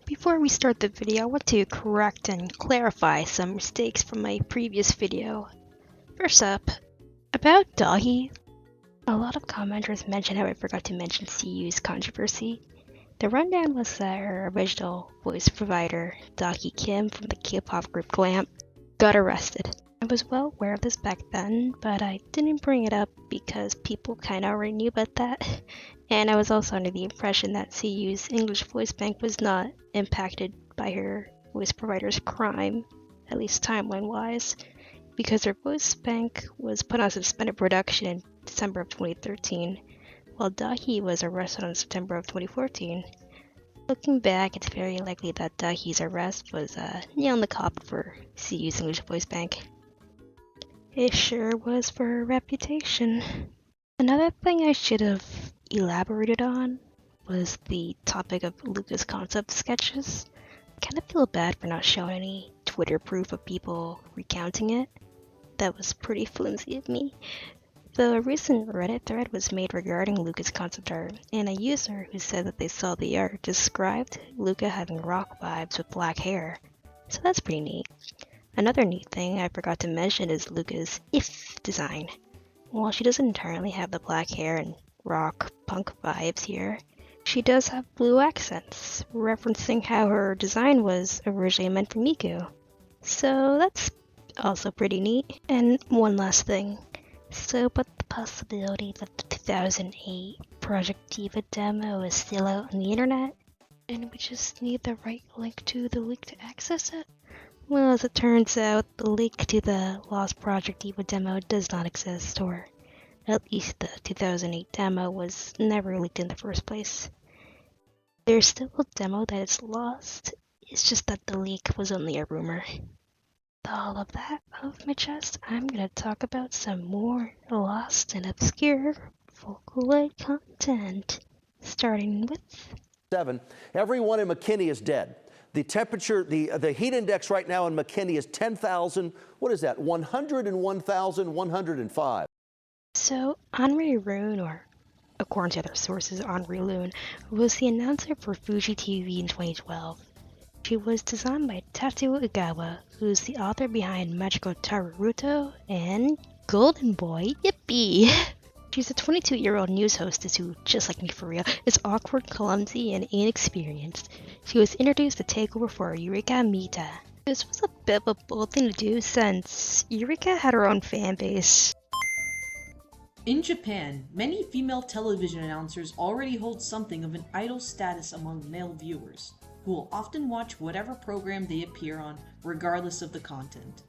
Before we start the video, I want to correct and clarify some mistakes from my previous video. First up, about Dahi. A lot of commenters mentioned how I forgot to mention CU's controversy. The rundown was that her original voice provider, Dahi Kim from the K-pop group Glamp, got arrested. I was well aware of this back then, but I didn't bring it up because people kinda already knew about that. And I was also under the impression that CU's English voice bank was not impacted by her voice provider's crime, at least timeline-wise, because her voice bank was put on suspended production in December of 2013, while Dahi was arrested in September of 2014. Looking back, it's very likely that Dahi's arrest was a nail in the coffin for CU's English voice bank. It sure was for her reputation. Another thing I should have elaborated on was the topic of Luka's concept sketches. I kind of feel bad for not showing any Twitter proof of people recounting it. That was pretty flimsy of me. The recent Reddit thread was made regarding Luka's concept art, and a user who said that they saw the art described Luka having rock vibes with black hair. So that's pretty neat. Another neat thing I forgot to mention is Luka's if design. While she doesn't entirely have the black hair and rock punk vibes here, she does have blue accents, referencing how her design was originally meant for Miku. So that's also pretty neat. And one last thing. So, but the possibility that the 2008 Project Diva demo is still out on the internet, and we just need the right link to the leak to access it? Well, as it turns out, the link to the Lost Project Diva demo does not exist, or at least the 2008 demo was never leaked in the first place. There's still a demo that is lost, it's just that the leak was only a rumor. With all of that off my chest, I'm gonna talk about some more lost and obscure Vocaloid content, starting with 7. Everyone in McKinney is dead. The temperature, the heat index right now in McKinney is 10,000. What is that? 101,105. So, Anri Rune, or according to other sources, Anri Rune, was the announcer for Fuji TV in 2012. She was designed by Tatsuo Igawa, who's the author behind Magical Taruruto and Golden Boy, yippee! She's a 22-year-old news hostess who, just like me for real, is awkward, clumsy, and inexperienced. She was introduced to take over for Eureka Mita. This was a bit of a bold thing to do since Eureka had her own fanbase. In Japan, many female television announcers already hold something of an idol status among male viewers, who will often watch whatever program they appear on, regardless of the content.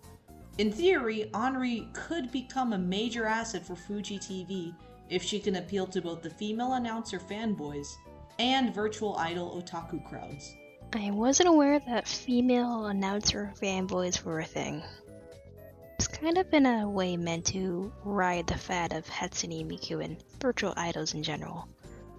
In theory, Anri could become a major asset for Fuji TV if she can appeal to both the female announcer fanboys and virtual idol otaku crowds. I wasn't aware that female announcer fanboys were a thing. It's kind of in a way meant to ride the fad of Hatsune Miku and virtual idols in general.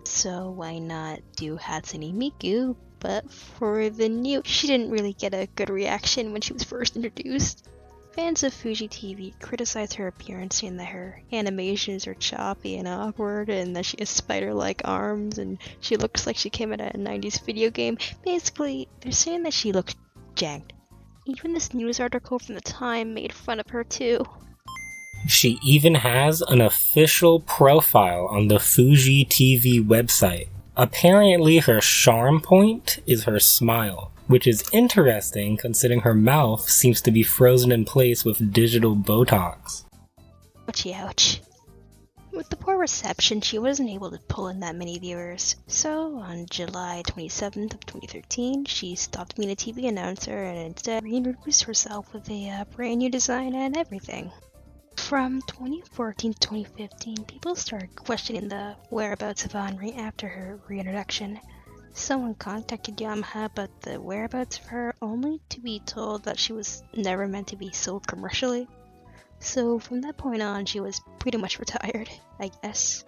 So why not do Hatsune Miku, but for the new... She didn't really get a good reaction when she was first introduced. Fans of Fuji TV criticize her appearance, saying that her animations are choppy and awkward, and that she has spider-like arms, and she looks like she came out of a 90s video game. Basically, they're saying that she looks janked. Even this news article from the time made fun of her too. She even has an official profile on the Fuji TV website. Apparently her charm point is her smile, which is interesting considering her mouth seems to be frozen in place with digital Botox. Ouchie ouch. With the poor reception, she wasn't able to pull in that many viewers. So, on July 27th of 2013, she stopped being a TV announcer and instead reintroduced herself with a brand new design and everything. From 2014 to 2015, people started questioning the whereabouts of Anri after her reintroduction. Someone contacted Yamaha about the whereabouts of her, only to be told that she was never meant to be sold commercially. So from that point on, she was pretty much retired, I guess.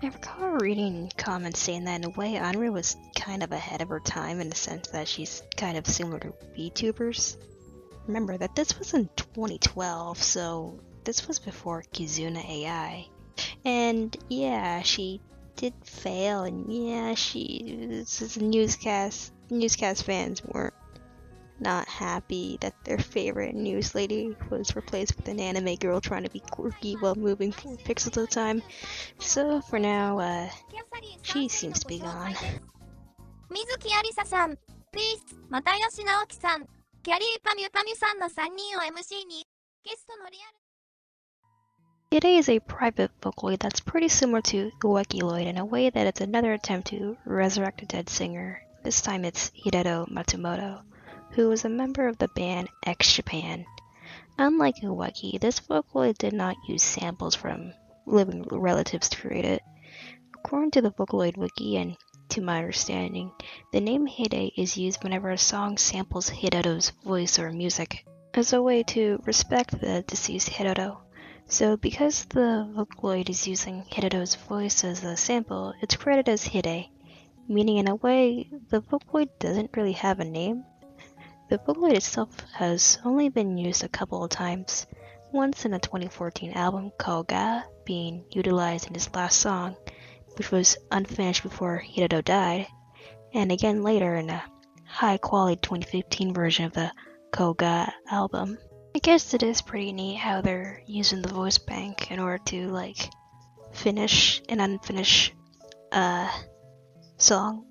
I recall reading comments saying that in a way Anri was kind of ahead of her time in the sense that she's kind of similar to VTubers. Remember that this was in 2012, so this was before Kizuna AI. And yeah, she did fail, and yeah, she was a newscast newscast fans weren't not happy that their favorite news lady was replaced with an anime girl trying to be quirky while moving 4 pixels at a time. So for now, she seems to be gone. 水木有沙さん、Please、又吉直樹さん、キャリーパミュパミュさんの3人を MC に、ゲストのリアル Today is a private Vocaloid that's pretty similar to Vocaloid in a way that it's another attempt to resurrect a dead singer. This time it's Hideto Matsumoto, who was a member of the band X Japan. Unlike Uweki, this Vocaloid did not use samples from living relatives to create it. According to the Vocaloid Wiki, and to my understanding, the name Hide is used whenever a song samples Hideto's voice or music, as a way to respect the deceased Hideto. So because the Vocaloid is using Hideto's voice as a sample, it's credited as Hide, meaning in a way, the Vocaloid doesn't really have a name. The Vocaloid itself has only been used a couple of times, once in a 2014 album called Ga, being utilized in his last song, which was unfinished before Hideto died, and again later in a high-quality 2015 version of the Koga album. I guess it is pretty neat how they're using the voice bank in order to, like, finish an unfinished song,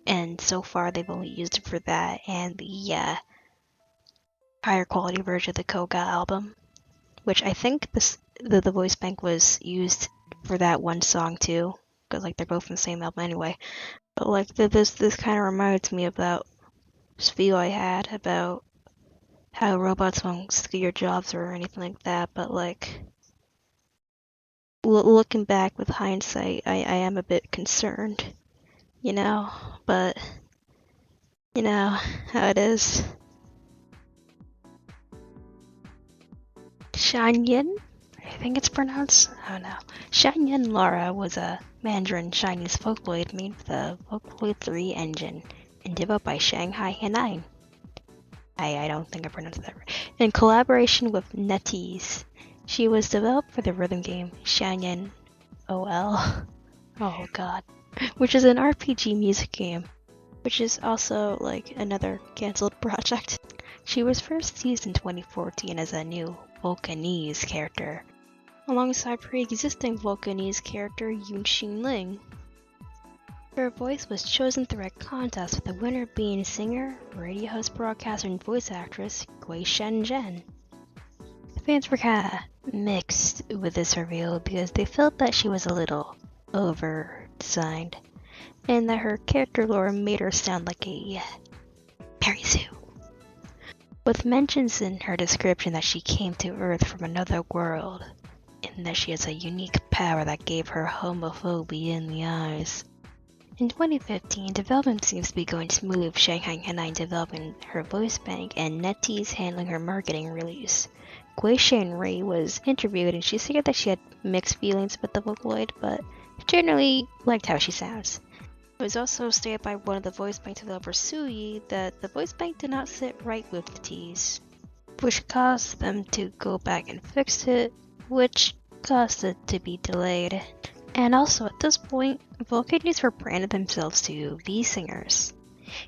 and so far they've only used it for that and the higher quality version of the Koga album, which I think the voice bank was used for that one song too, because like they're both in the same album anyway. But like this kind of reminds me of that spiel I had about how robots won't steal your jobs or anything like that, but like looking back with hindsight, I am a bit concerned, you know, but you know how it is. Zhanyin, I think it's pronounced, I don't know. Zhanyin Lorra was a Mandarin Chinese Vocaloid made with the Vocaloid 3 engine and developed by Shanghai Henine. I don't think I pronounced that right. In collaboration with NetEase, she was developed for the rhythm game Zhanyin OL. Oh god. Which is an RPG music game, which is also like another cancelled project. She was first used in 2014 as a new Vulcanese character, alongside pre-existing Vulcanese character Yunxin Ling. Her voice was chosen through a contest, with the winner being singer, radio host, broadcaster, and voice actress Gui Shenzhen. The fans were kinda mixed with this reveal because they felt that she was a little over-designed, and that her character lore made her sound like a Parisu, with mentions in her description that she came to Earth from another world, and that she has a unique power that gave her homophobia in the eyes. In 2015, development seems to be going smoothly with Shanghai Henine developing her voice bank and NetEase handling her marketing release. Gui Shanrui was interviewed and she said that she had mixed feelings about the Vocaloid, but generally liked how she sounds. It was also stated by one of the voice bank developers, Suyi, that the voice bank did not sit right with the T's, which caused them to go back and fix it, which caused it to be delayed. And also at this point, Vocaloids rebranded themselves to Vsingers.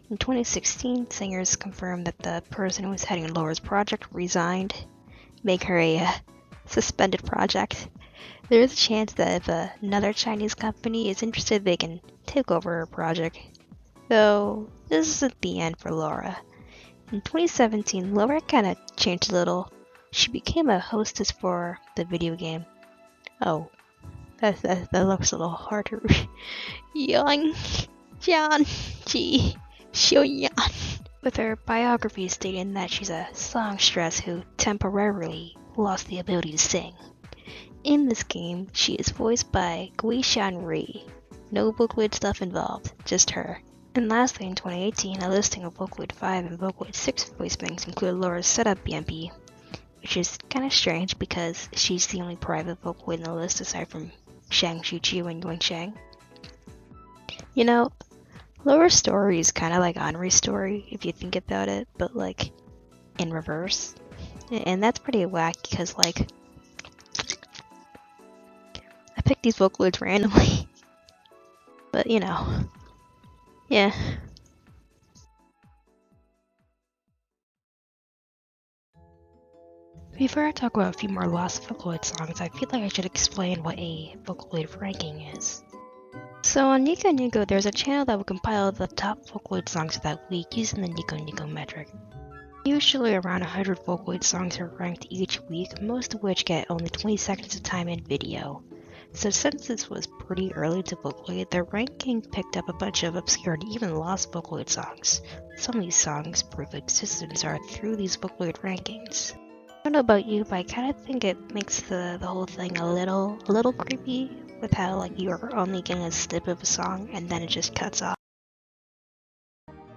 In 2016, Singers confirmed that the person who was heading Lorra's project resigned, making her a suspended project. There is a chance that if another Chinese company is interested, they can take over her project. Though, this isn't the end for Lorra. In 2017, Lorra kinda changed a little. She became a hostess for the video game. Oh, that looks a little hard to read. Yang Jian Ji Xiuyan. With her biography stating that she's a songstress who temporarily lost the ability to sing. In this game, she is voiced by Gui Shanrui. No Vocaloid stuff involved, just her. And lastly, in 2018, a listing of Vocaloid 5 and Vocaloid 6 voice banks included Lorra's setup BMP, which is kinda strange because she's the only private Vocaloid in the list aside from Shang Xiuqiu and Yuan Shang. You know, Lorra's story is kinda like Anri's story, if you think about it, but like, in reverse. And that's pretty whack because like, I picked these Vocaloids randomly. But you know, yeah. Before I talk about a few more lost Vocaloid songs, I feel like I should explain what a Vocaloid ranking is. So on Nico Nico, there's a channel that will compile the top Vocaloid songs of that week using the Nico Nico metric. Usually around 100 Vocaloid songs are ranked each week, most of which get only 20 seconds of time in video. So since this was pretty early to Vocaloid, the ranking picked up a bunch of obscure and even lost Vocaloid songs. Some of these songs' proof existence are through these Vocaloid rankings. I don't know about you, but I kind of think it makes the whole thing a little creepy with how like you're only getting a snip of a song and then it just cuts off.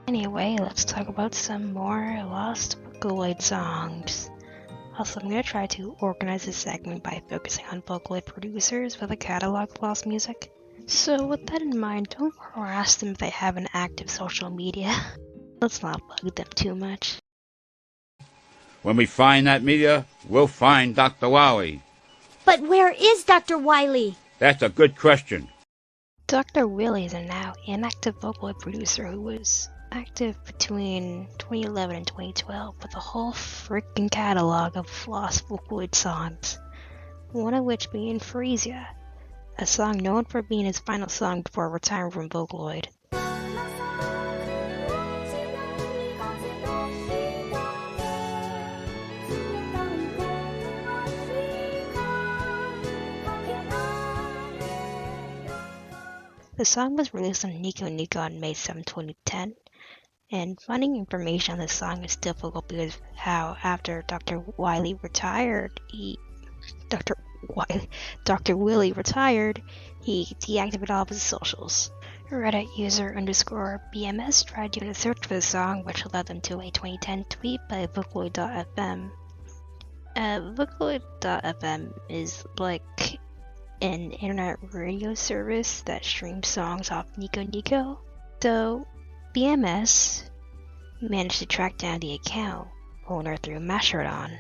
Anyway, let's talk about some more lost Vocaloid songs. Also, I'm going to try to organize this segment by focusing on Vocaloid producers with a catalog of lost music. So with that in mind, don't harass them if they have an active social media. Let's not bug them too much. When we find that media, we'll find Dr. Wily. But where is Dr. Wiley? That's a good question. Dr. Willy is a now inactive Vocaloid producer who was active between 2011 and 2012 with a whole freaking catalog of lost Vocaloid songs, one of which being Freesia, a song known for being his final song before retiring from Vocaloid. The song was released on Nico Nico on May 7, 2010, and finding information on this song is difficult because how after Dr. Wiley retired, Dr. Willy retired, he deactivated all of his socials. Reddit user _BMS tried doing a search for the song, which led them to a 2010 tweet by Vocaloid.fm. Vocaloid.fm is like an internet radio service that streams songs off Nico Nico. So BMS managed to track down the account owner through Mastodon,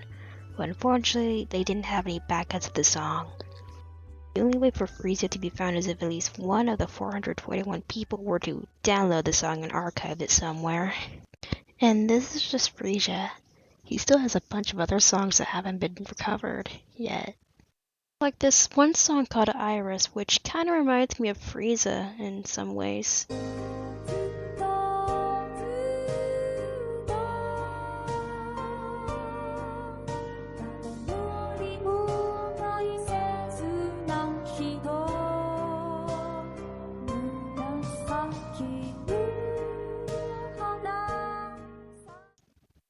but unfortunately they didn't have any backups of the song. The only way for Freesia to be found is if at least one of the 421 people were to download the song and archive it somewhere. And this is just Freesia. He still has a bunch of other songs that haven't been recovered yet. Like this one song called Iris, which kind of reminds me of Freesia in some ways.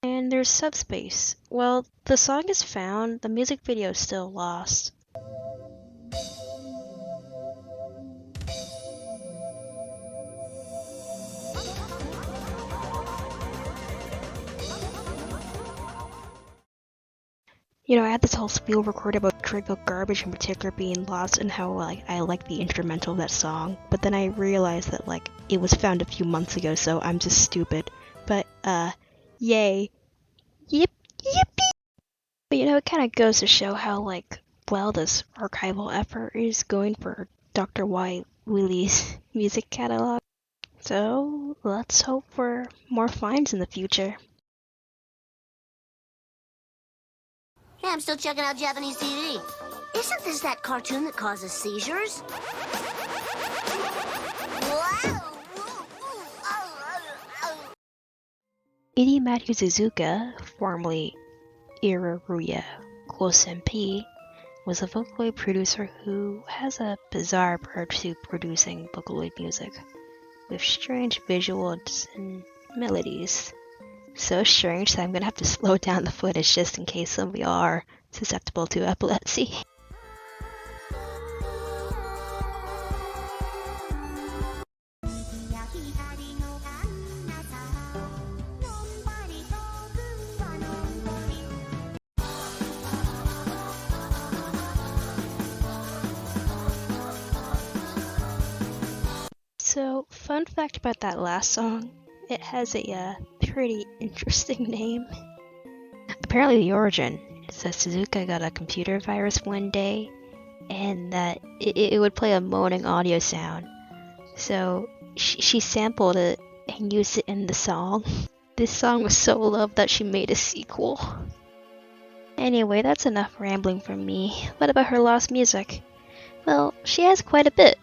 And there's Subspace. Well, the song is found, the music video is still lost. You know, I had this whole spiel recorded about trivial garbage in particular being lost and how I like the instrumental of that song, but then I realized that it was found a few months ago, so I'm just stupid. But yay. Yippee! But you know, it kind of goes to show how well this archival effort is going for Dr. Willy's music catalog. So let's hope for more finds in the future. Hey, I'm still checking out Japanese TV. Isn't this that cartoon that causes seizures? Matthew Suzuka, formerly Eroruya KousenP, was a Vocaloid producer who has a bizarre approach to producing Vocaloid music, with strange visuals and melodies. So strange that I'm gonna have to slow down the footage just in case some of y'all are susceptible to epilepsy. So, fun fact about that last song, it has a pretty interesting name. Apparently the origin is that Suzuka got a computer virus one day, and that it would play a moaning audio sound. So she sampled it and used it in the song. This song was so loved that she made a sequel. Anyway, that's enough rambling from me. What about her lost music? Well, she has quite a bit.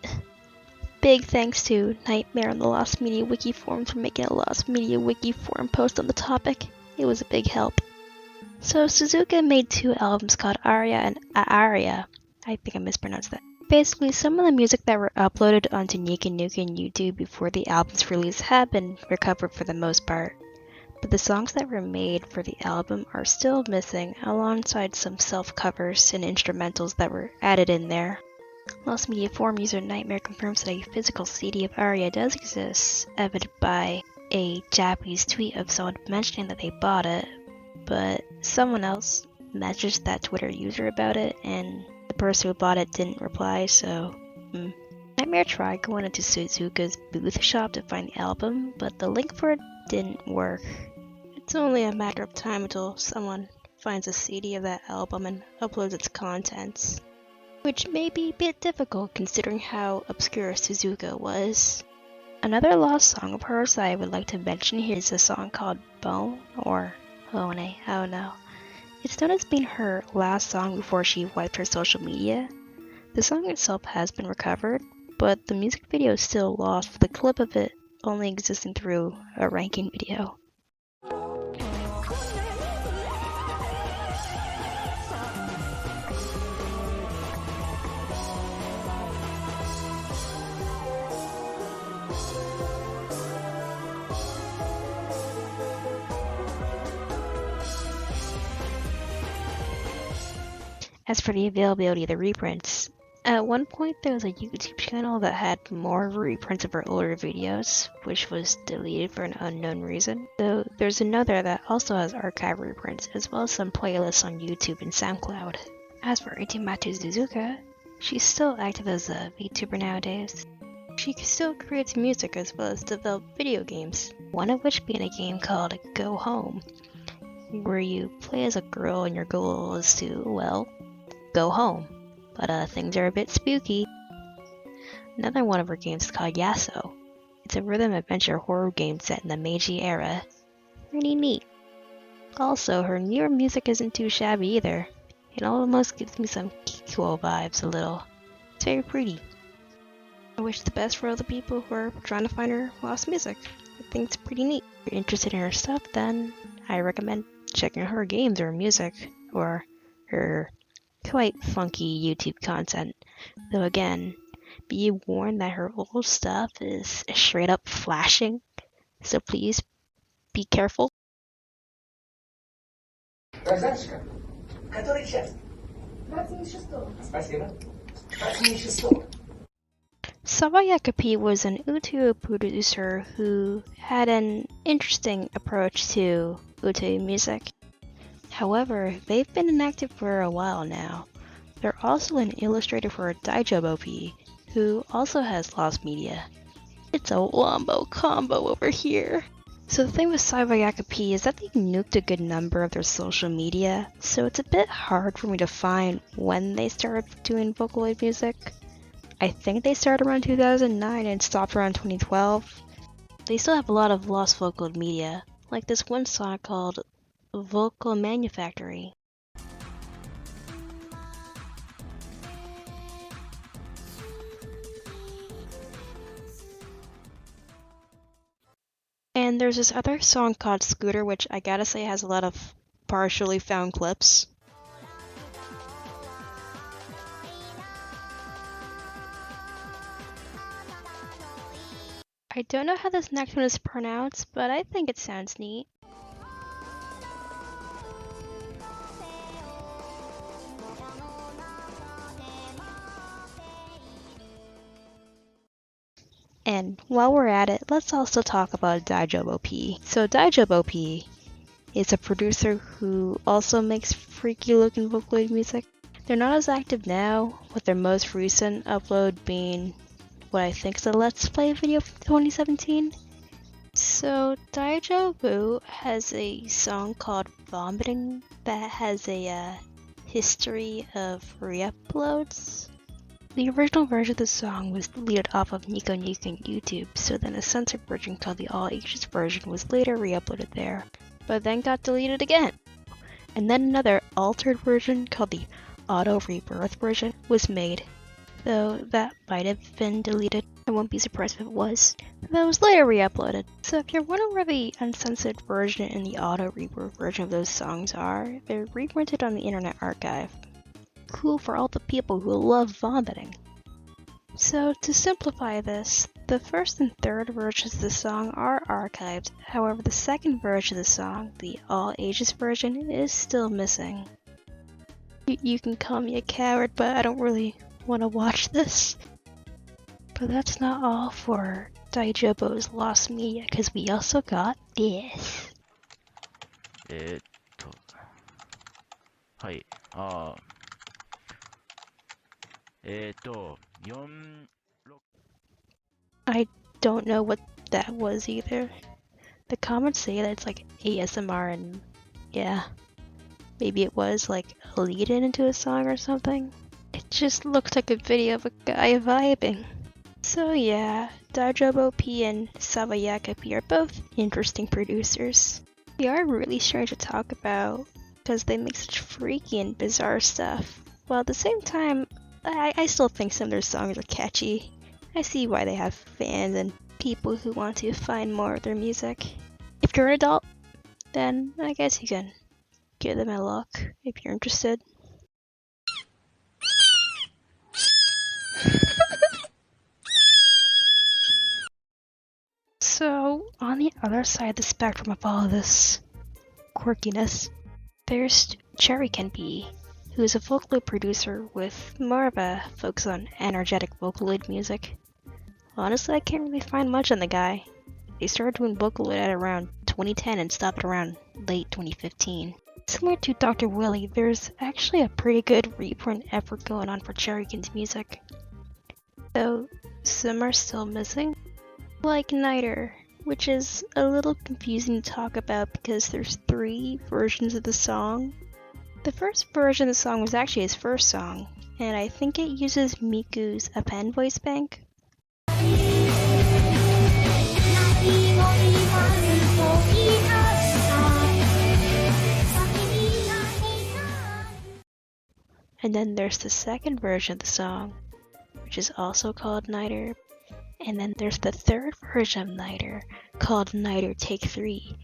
Big thanks to Nightmare on the Lost Media Wiki forum for making a Lost Media Wiki forum post on the topic. It was a big help. So Suzuka made 2 albums called Aria and Aria. I think I mispronounced that. Basically, some of the music that were uploaded onto Nika Nuka and YouTube before the album's release had been recovered for the most part. But the songs that were made for the album are still missing, alongside some self-covers and instrumentals that were added in there. Lost Media Forum user Nightmare confirms that a physical CD of Aria does exist, evident by a Japanese tweet of someone mentioning that they bought it, but someone else messaged that Twitter user about it, and the person who bought it didn't reply, so Nightmare tried going into Suzuka's booth shop to find the album, but the link for it didn't work. It's only a matter of time until someone finds a CD of that album and uploads its contents, which may be a bit difficult considering how obscure Suzuka was. Another lost song of hers that I would like to mention here is a song called Bone, or Hone, I don't know. It's known as being her last song before she wiped her social media. The song itself has been recovered, but the music video is still lost, with the clip of it only existing through a ranking video. As for the availability of the reprints, at one point there was a YouTube channel that had more reprints of her older videos, which was deleted for an unknown reason. Though there's another that also has archive reprints, as well as some playlists on YouTube and SoundCloud. As for Itimatu Suzuka, she's still active as a VTuber nowadays. She still creates music as well as develop video games, one of which being a game called Go Home, where you play as a girl and your goal is to, well, go home. But things are a bit spooky. Another one of her games is called Yaso. It's a rhythm adventure horror game set in the Meiji era. Pretty neat. Also, her newer music isn't too shabby either. It almost gives me some Kikuo vibes a little. It's very pretty. I wish the best for all the people who are trying to find her lost music. I think it's pretty neat. If you're interested in her stuff, then I recommend checking her games or music, or her quite funky YouTube content. Though again, be warned that her old stuff is straight up flashing, so please be careful. Sawayaka P was an Utu producer who had an interesting approach to Utu music. However, they've been inactive for a while now. They're also an illustrator for Daijoubo P, who also has lost media. It's a wombo combo over here. So the thing with Sawayaka P is that they nuked a good number of their social media, so it's a bit hard for me to find when they started doing Vocaloid music. I think they started around 2009 and stopped around 2012. They still have a lot of lost Vocaloid media, like this one song called Vocal Manufactory. And there's this other song called Scooter, which I gotta say has a lot of partially found clips. I don't know how this next one is pronounced, but I think it sounds neat. And while we're at it, let's also talk about Daijoubo P. So Daijoubo P is a producer who also makes freaky looking Vocaloid music. They're not as active now, with their most recent upload being what I think is a Let's Play video from 2017. So Daijoubo has a song called Vomiting that has a history of re-uploads. The original version of the song was deleted off of Nico Nico on YouTube, so then a censored version called the All Ages version was later re-uploaded there, but then got deleted again. And then another altered version called the Auto Rebirth version was made, though that might have been deleted. I won't be surprised if it was. That was later re-uploaded. So if you're wondering where the uncensored version and the Auto Rebirth version of those songs are, they're reprinted on the Internet Archive. Cool for all the people who love vomiting. So to simplify this, the first and third versions of the song are archived, however the second version of the song, the all ages version, is still missing. You can call me a coward, but I don't really want to watch this. But that's not all for Daijoubo's lost media, because we also got this. はい。I don't know what that was either. The comments say that it's like ASMR and yeah, maybe it was like a lead-in into a song or something. It just looks like a video of a guy vibing. So yeah, Daijoubo P and Sawayaka P are both interesting producers. They are really strange to talk about because they make such freaky and bizarre stuff, while at the same time, I still think some of their songs are catchy. I see why they have fans and people who want to find more of their music. If you're an adult, then I guess you can give them a look if you're interested. So, on the other side of the spectrum of all of this quirkiness, there's CharikenP, who is a Vocaloid producer with more of a focus on energetic Vocaloid music. Honestly, I can't really find much on the guy. They started doing Vocaloid at around 2010 and stopped at around late 2015. Similar to Dr. Willy, there's actually a pretty good reprint effort going on for CharikenP's music. Though some are still missing, like Niter, which is a little confusing to talk about because there's 3 versions of the song. The first version of the song was actually his first song, and I think it uses Miku's append voice bank. And then there's the second version of the song, which is also called Niter. And then there's the third version of Niter, called Niter Take 3,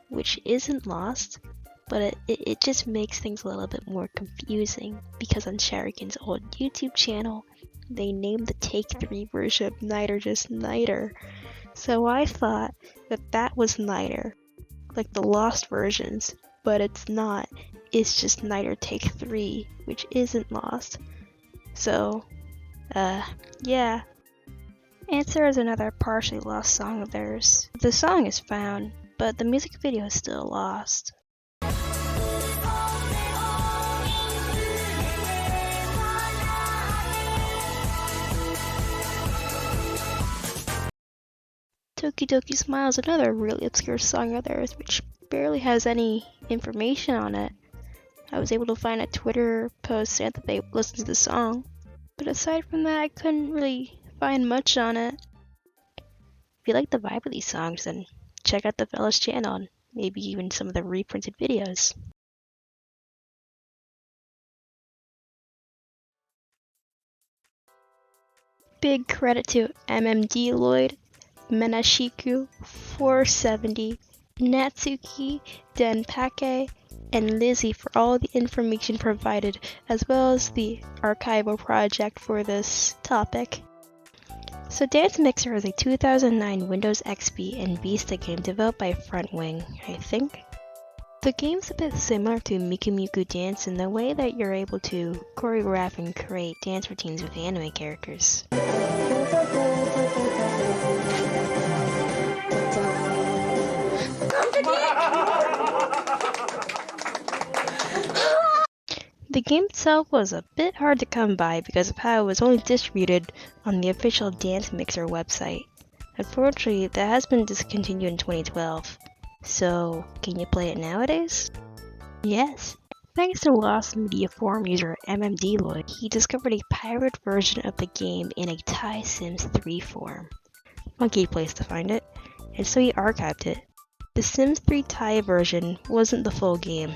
which isn't lost, but it just makes things a little bit more confusing, because on CharikenP's old YouTube channel, they named the Take 3 version of Niter just Niter. So I thought that that was Niter, like the lost versions, but it's not. It's just Niter Take 3, which isn't lost. So, yeah. Answer is another partially lost song of theirs. The song is found, but the music video is still lost. Toki Doki Smile is another really obscure song of theirs, which barely has any information on it. I was able to find a Twitter post saying that they listened to the song, but aside from that, I couldn't really find much on it. If you like the vibe of these songs, then check out the fella's channel and maybe even some of the reprinted videos. Big credit to MMD Lloyd, Menashiku, 470, Natsuki, Denpake, and Lizzie for all the information provided, as well as the archival project for this topic. So DanceXMixer is a 2009 Windows XP and Vista game developed by Frontwing, I think. The game's a bit similar to Miku Dance in the way that you're able to choreograph and create dance routines with anime characters. The game itself was a bit hard to come by because of how it was only distributed on the official DanceXMixer website. Unfortunately, that has been discontinued in 2012. So, can you play it nowadays? Yes. Thanks to Lost Media Forum user MMD Lloyd, he discovered a pirate version of the game in a Thai Sims 3 forum. Funky place to find it, and so he archived it. The Sims 3 Thai version wasn't the full game.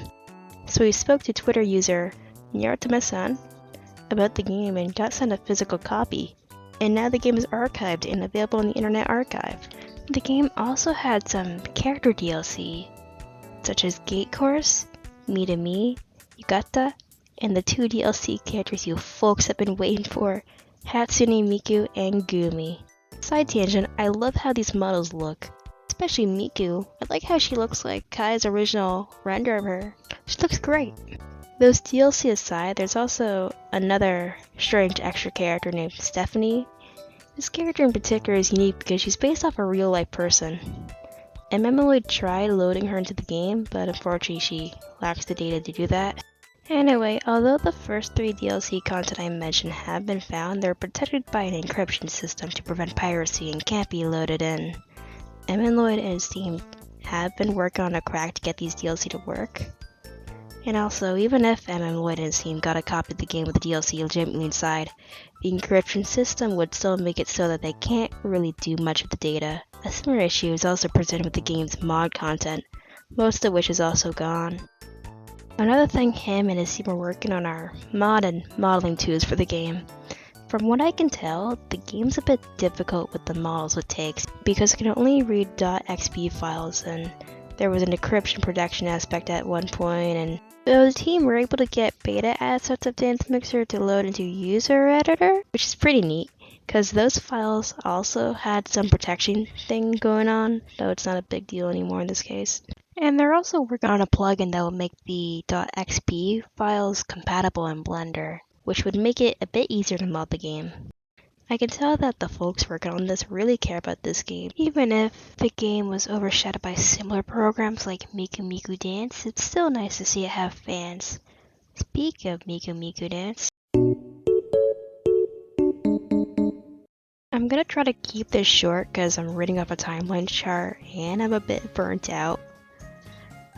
So we spoke to Twitter user Nyartama-san about the game and got sent a physical copy. And now the game is archived and available in the Internet Archive. The game also had some character DLC, such as Gate Course, Me to Me, Yukata, and the 2 DLC characters you folks have been waiting for, Hatsune Miku and Gumi. Side tangent, I love how these models look. Especially Miku. I like how she looks like Kai's original render of her. She looks great. Those DLC aside, there's also another strange extra character named Stephanie. This character in particular is unique because she's based off a real-life person. And Memeloid tried loading her into the game, but unfortunately she lacks the data to do that. Anyway, although the first 3 DLC content I mentioned have been found, they're protected by an encryption system to prevent piracy and can't be loaded in. Memeloid and his team have been working on a crack to get these DLC to work. And also, even if Memeloid and his team got a copy of the game with the DLC legitimately inside, the encryption system would still make it so that they can't really do much with the data. A similar issue is also presented with the game's mod content, most of which is also gone. Another thing him and his team are working on are mod and modeling tools for the game. From what I can tell, the game's a bit difficult with the models it takes because it can only read .xp files, and there was an encryption protection aspect at one point, and so the team were able to get beta assets of DanceXMixer to load into user editor, which is pretty neat, because those files also had some protection thing going on, though it's not a big deal anymore in this case. And they're also working on a plugin that will make the .xp files compatible in Blender, which would make it a bit easier to mod the game. I can tell that the folks working on this really care about this game. Even if the game was overshadowed by similar programs like Miku Miku Dance, it's still nice to see it have fans. Speak of Miku Miku Dance, I'm gonna try to keep this short because I'm reading off a timeline chart and I'm a bit burnt out.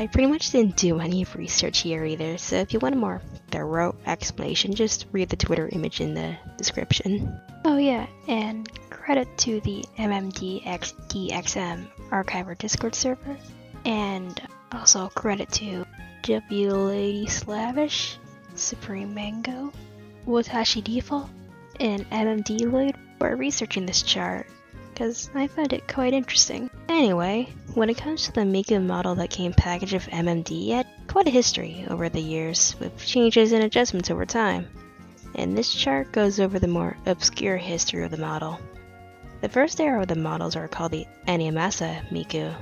I pretty much didn't do any research here either, so if you want a more thorough explanation, just read the Twitter image in the description. Oh yeah, and credit to the MMDXDXM archiver Discord server, and also credit to W Lady Slavish, Supreme Mango, Watashi Default, and MMD Lloyd for researching this chart, because I found it quite interesting. Anyway, when it comes to the Miku model that came packaged with MMD, it had quite a history over the years, with changes and adjustments over time. And this chart goes over the more obscure history of the model. The first era of the models are called the Animasa Miku,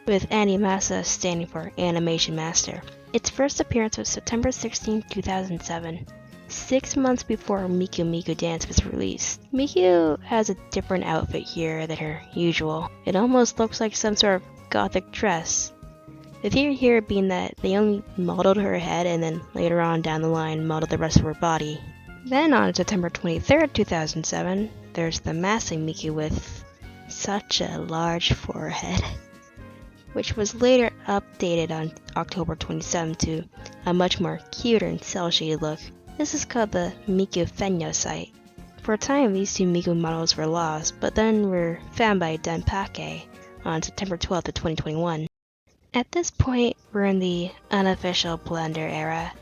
with Animasa standing for Animation Master. Its first appearance was September 16, 2007. 6 months before Miku Miku Dance was released. Miku has a different outfit here than her usual. It almost looks like some sort of gothic dress. The theory here being that they only modeled her head and then later on down the line modeled the rest of her body. Then on September 23rd, 2007, there's the massive Miku with such a large forehead, which was later updated on October 27th to a much more cuter and cel-shaded look. This is called the Miku Fenyo site. For a time, these 2 Miku models were lost, but then were found by Denpake on September 12th of 2021. At this point, we're in the unofficial Blender era.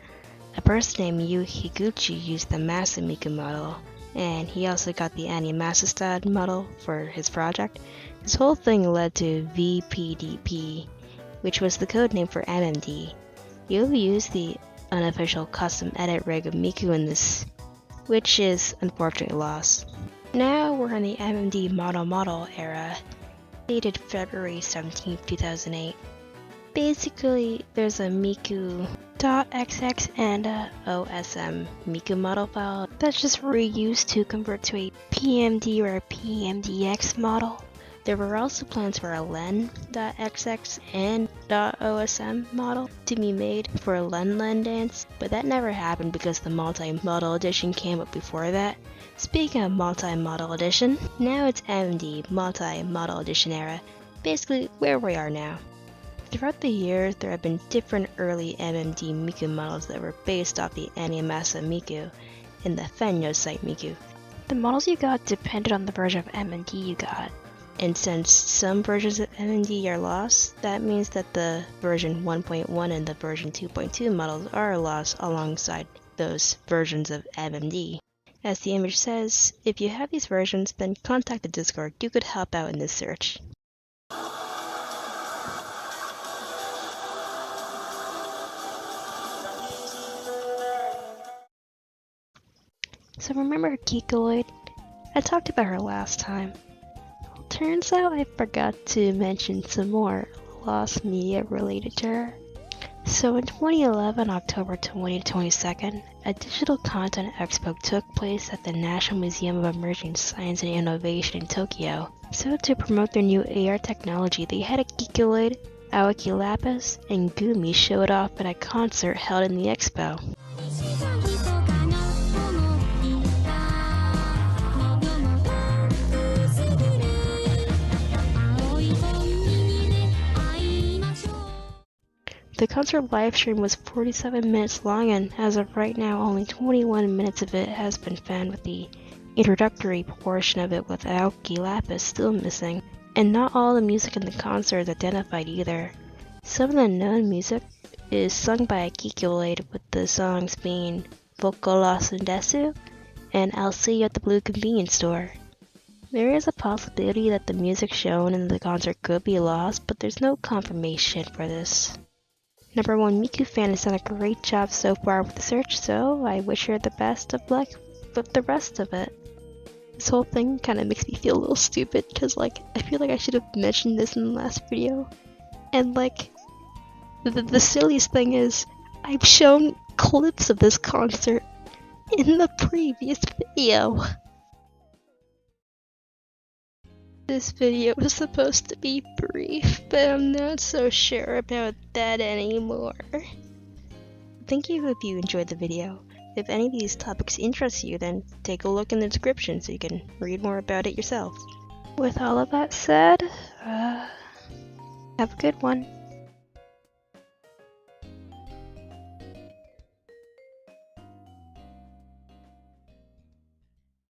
A person named Yu Higuchi used the massive Miku model, and he also got the Animasa style model for his project. This whole thing led to VPDP, which was the code name for MMD. Yu used the unofficial custom edit rig of Miku in this, which is unfortunately lost. Now we're in the MMD model era, dated February 17, 2008. Basically, there's a Miku.xx and a OSM Miku model file that's just reused to convert to a PMD or a PMDX model. There were also plans for a len.xx and .osm model to be made for a len dance, but that never happened because the multi-model edition came up before that. Speaking of multi-model edition, now it's MMD multi-model edition era, basically where we are now. Throughout the years, there have been different early MMD Miku models that were based off the Animasa Miku and the Fenyo site Miku. The models you got depended on the version of MMD you got. And since some versions of MMD are lost, that means that the version 1.1 and the version 2.2 models are lost alongside those versions of MMD. As the image says, if you have these versions, then contact the Discord. You could help out in this search. So remember Vocaloid? I talked about her last time. Turns out I forgot to mention some more lost media related to her. So in 2011, October 2022, a digital content expo took place at the National Museum of Emerging Science and Innovation in Tokyo. So to promote their new AR technology, they had a Vocaloid, Aoki Lapis, and Gumi showed off at a concert held in the expo. The concert livestream was 47 minutes long, and as of right now, only 21 minutes of it has been found, with the introductory portion of it with Aoki Lapis still missing. And not all the music in the concert is identified either. Some of the known music is sung by a Vocaloid, with the songs being Vocaloid Wiki and I'll See You at the Blue Convenience Store. There is a possibility that the music shown in the concert could be lost, but there's no confirmation for this. Number 1 Miku fan has done a great job so far with the search, so I wish her the best of luck with the rest of it. This whole thing kind of makes me feel a little stupid, because I feel like I should have mentioned this in the last video. And the silliest thing is, I've shown clips of this concert in the previous video. This video was supposed to be brief, but I'm not so sure about that anymore. Thank you if you enjoyed the video. If any of these topics interest you, then take a look in the description so you can read more about it yourself. With all of that said, have a good one.